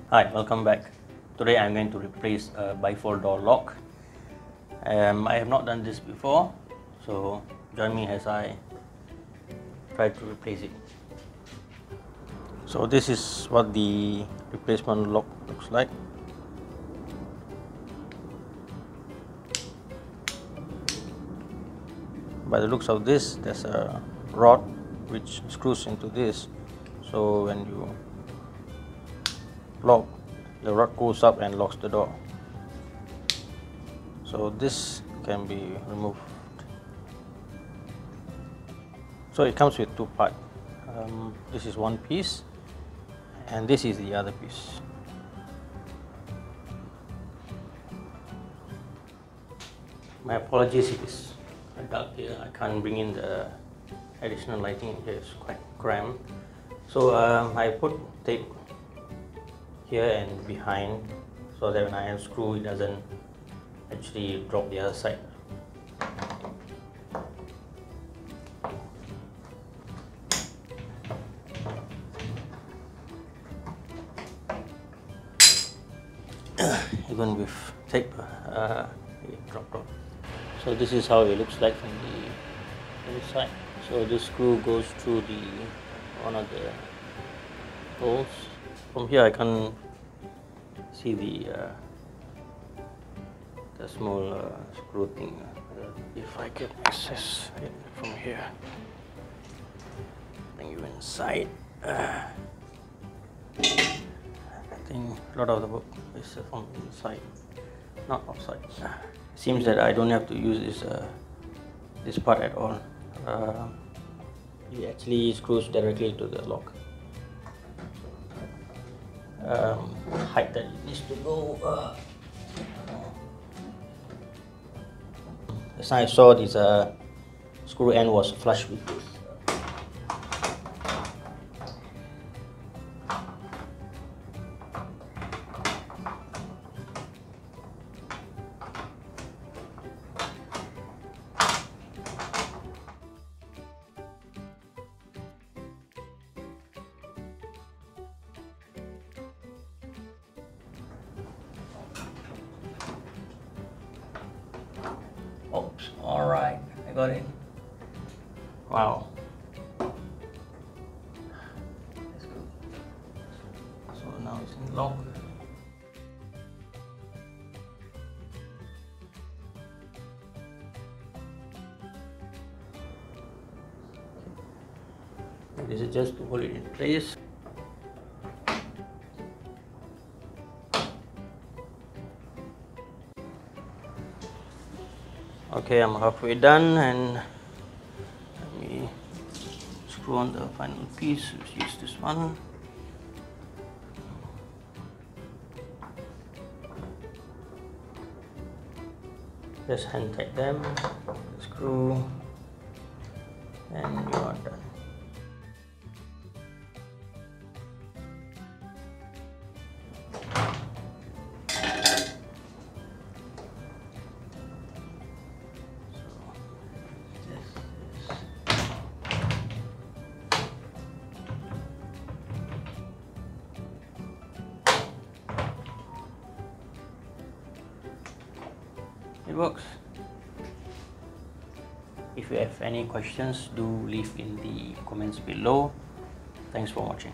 Hi, welcome back. Today I'm going to replace a bifold door lock. I have not done this before, so join me as I try to replace it. So this is what the replacement lock looks like. By the looks of this, there's a rod which screws into this, so when you lock, the rod goes up and locks the door. So this can be removed. So it comes with two parts. This is one piece and this is the other piece. My apologies if it's dark here. I can't bring in the additional lighting here, it's quite cramped. So I put tape here and behind so that when I unscrew it doesn't actually drop the other side. Even with tape, it dropped off. So this is how it looks like from the inside. So this screw goes through one of the holes. From here I can see the small screw thing. If I can access it from here, bring you inside. I think a lot of the work is from inside, not outside. Seems that I don't have to use this part at all. It actually screws directly to the lock. Height that it needs to go. As I saw, this screw end was flush with this. Oops, alright, I got it. Wow. That's good. So now it's in lock. This is just to hold it in place. Okay, I'm halfway done, and let me screw on the final piece, which is this one. Just hand tight them, screw, and you are done. It works. If you have any questions, do leave in the comments below. Thanks for watching.